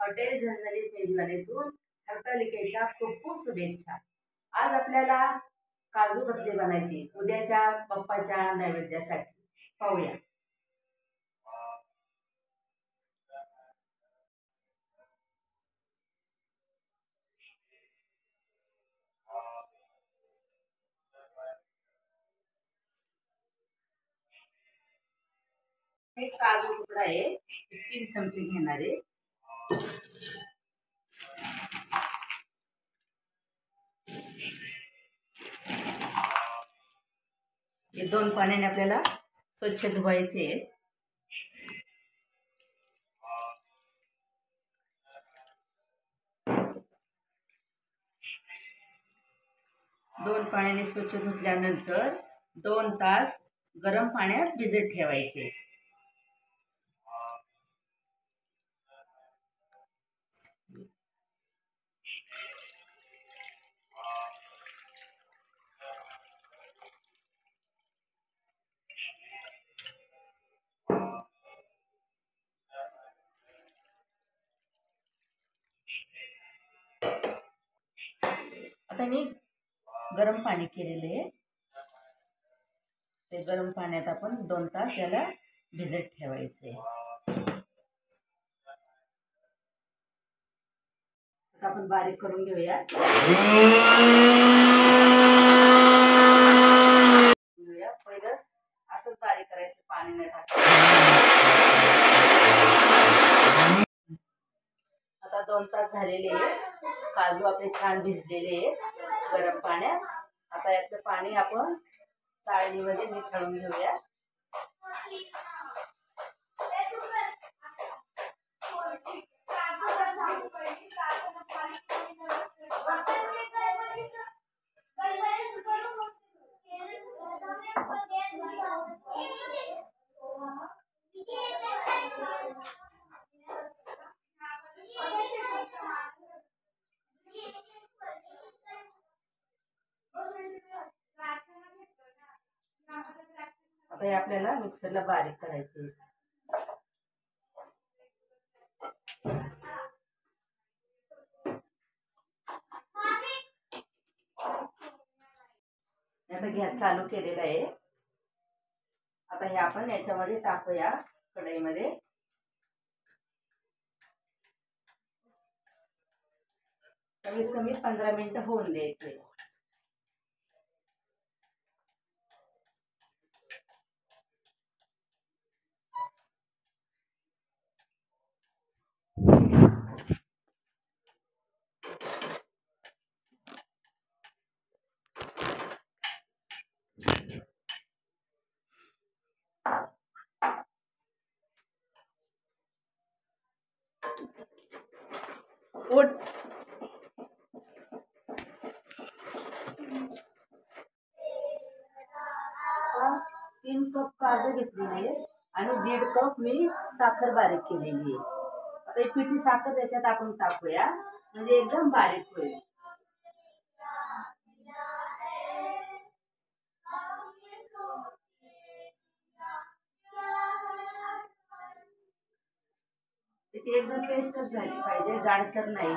Hotel झणझणीत मेजवानीतून हरतालिकेच्या खूप खूप शुभेच्छा। आज आपल्याला काजू कतली बनायची उद्याच्या बाप्पाच्या नैवेद्यासाठी। पाहूया। एक काजू तुकडा आहे, 3 चमचे घेणार आहे। हे 2 पाण्याने आपल्याला स्वच्छ धुवायचे आहे। दोन पाण्याने स्वच्छ धुतल्यानंतर 2 तास गरम पाण्यात भिजत ठेवायचे। आता मी गरम पाणी केलेले आहे, ते गरम पाण्यात आपण 2 तास याला भिजत ठेवायचे। आपण बारीक करून घेऊया। पहिलं असंच बारीक करायचं, पाणी नाही टाकायचं। आता 2 तास झालेले आहे, काजू आपले छान भिजलेले आहेत गरम पाण्यात। आता याचं पाणी आपण चाळणीमध्ये निथळून घेऊया। आता हे आपल्याला मिक्सरला बारीक करायचे। आता गॅस चालू केलेला आहे। आता हे आपण याच्यामध्ये टाकूया कढईमध्ये। कमीत कमी 15 मिनिटं होऊन द्यायचे। उठ 3 कप काजू घेतलेली आहे आणि 1.5 कप मी साखर बारीक केलेली आहे। आता ही पिठी साखर त्याच्यात आपण टाकूया, म्हणजे एकदम बारीक होईल। त्याची एकदम पेस्टच झाली पाहिजे, जाडसर नाही।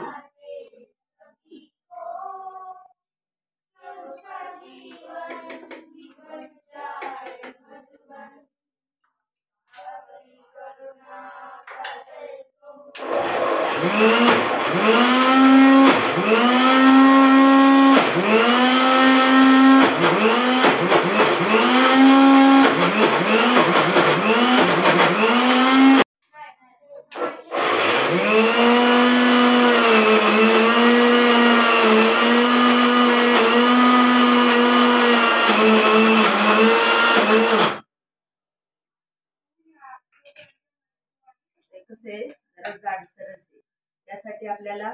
कसे जरा जाडसर असेल त्यासाठी आपल्याला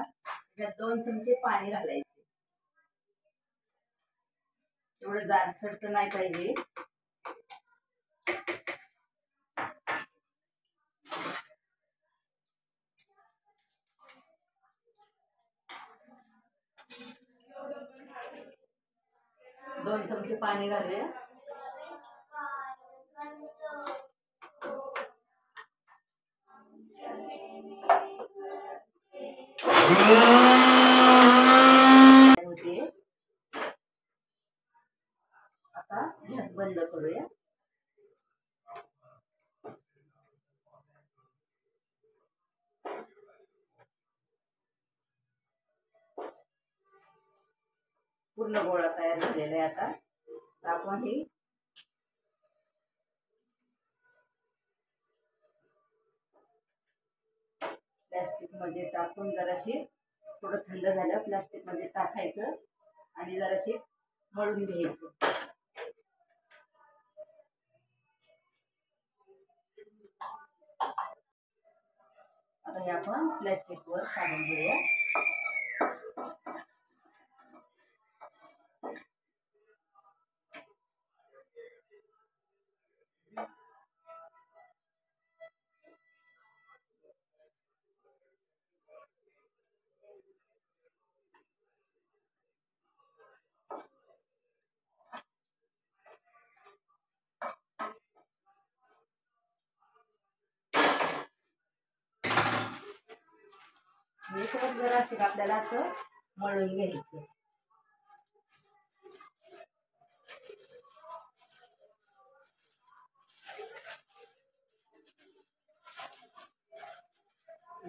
त्यात 2 चमचे पाणी घालायचे। एवढं जाडसर तर नाही पाहिजे। दोन चमचे पाणी घालूया। आता गॅस बंद करूया. पूर्ण गोळा तयार झालेला आहे. आता आपण हे प्लास्टिक मध्ये टाकून जराशी थोडं थंड झालं प्लास्टिक मध्ये टाकायचं आणि जराशी मळून घ्यायचं. आता हे आपण प्लास्टिक वर काढून घेऊया. हे सगळं जराशी आपल्याला असं मळून घ्यायचं.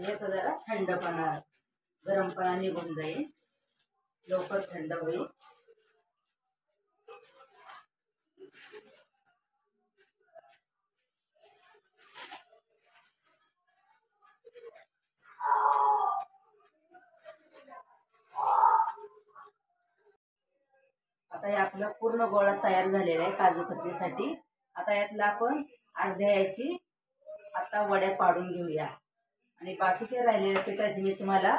याचा जरा थंडपणा गरमपणा निघून जाईल, लवकर थंड होईल. आता हे आपलं पूर्ण गोळा तयार झालेला आहे काजू कतलीसाठी. आता यातला आपण अर्ध्या याची आता वड्या पाडून घेऊया आणि बाकीच्या राहिलेल्या पिठाची मी तुम्हाला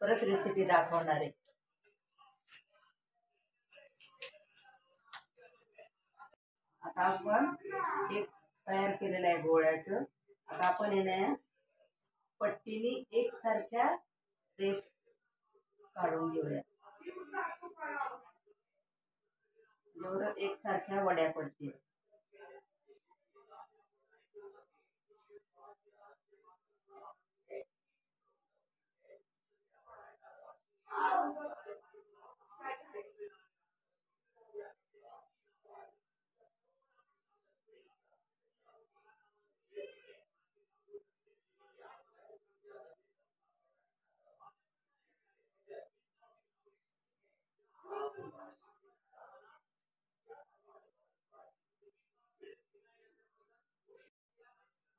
परत रेसिपी दाखवणार आहे. आता आपण एक तयार केलेलं आहे गोळ्याचं. आता आपण याने पट्टीने एकसारख्या रेष काढून घेऊया, जेवढं एकसारख्या वड्या पडतील.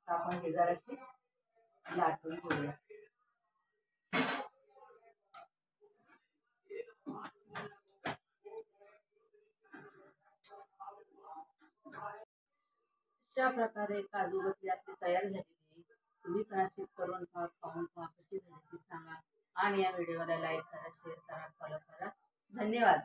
आपण हे जराशी लाटून घेऊया. अशा प्रकारे काजू कतली आपली तयार झालेली आहे. तुम्ही पण करून खाऊन कशी झाली ती सांगा आणि या व्हिडिओला लाईक करा, शेअर करा, फॉलो करा. धन्यवाद.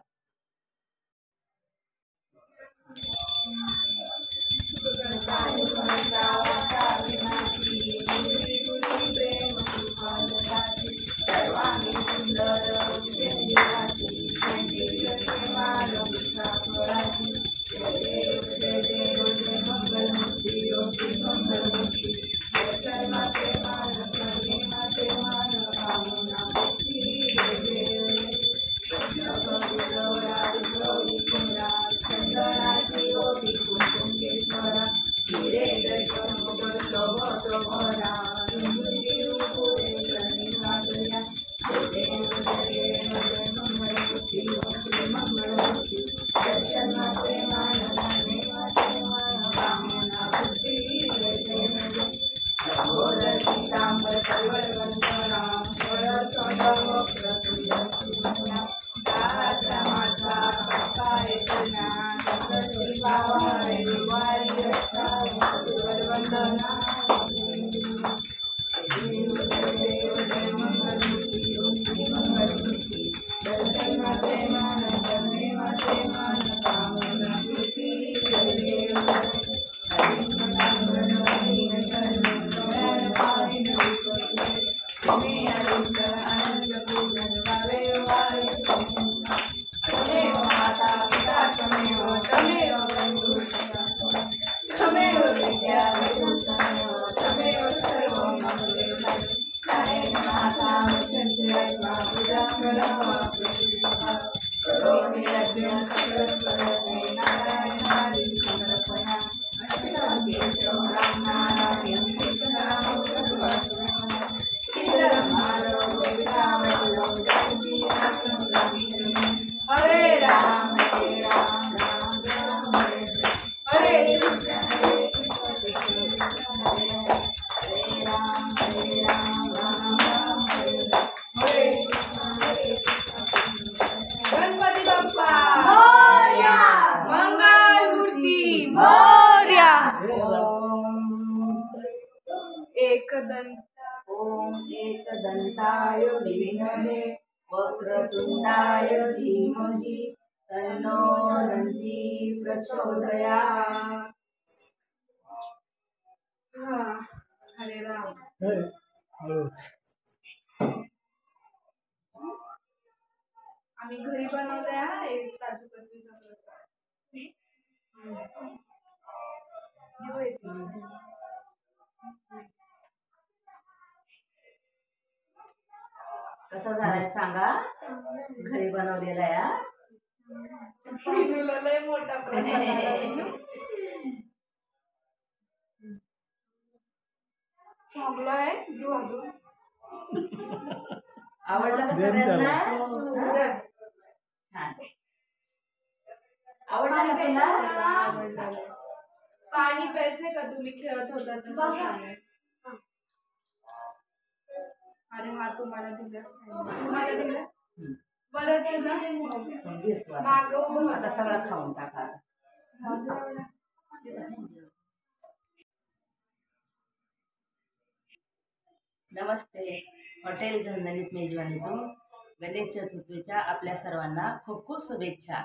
तमेव विद्या ओम एकदंताय विद्महे वक्रतुंडाय धीमहि तन्नो दन्ती प्रचोदयात्। हरे राम। आम्ही घरी बनवले आहे काजू कतलीचा प्रसाद। कसा झालाय सांगा, घरी बनवलेला आहे। लय मोठा प्रसाद चांगला आहे। आवडला का सगळ्यांना? छान आवडला ना तुला? पाणी प्यायचे का तुम्ही खेळत होता तसं? अरे हा तुम्हाला दिलाच नाही, तुम्हाला दिला बरं दिला मागव आता सगळं खाऊन टाका। नमस्ते, हॉटेल झणझणीत मेजवानीतून गणेश चतुर्थीच्या आपल्या सर्वांना खूप खूप शुभेच्छा।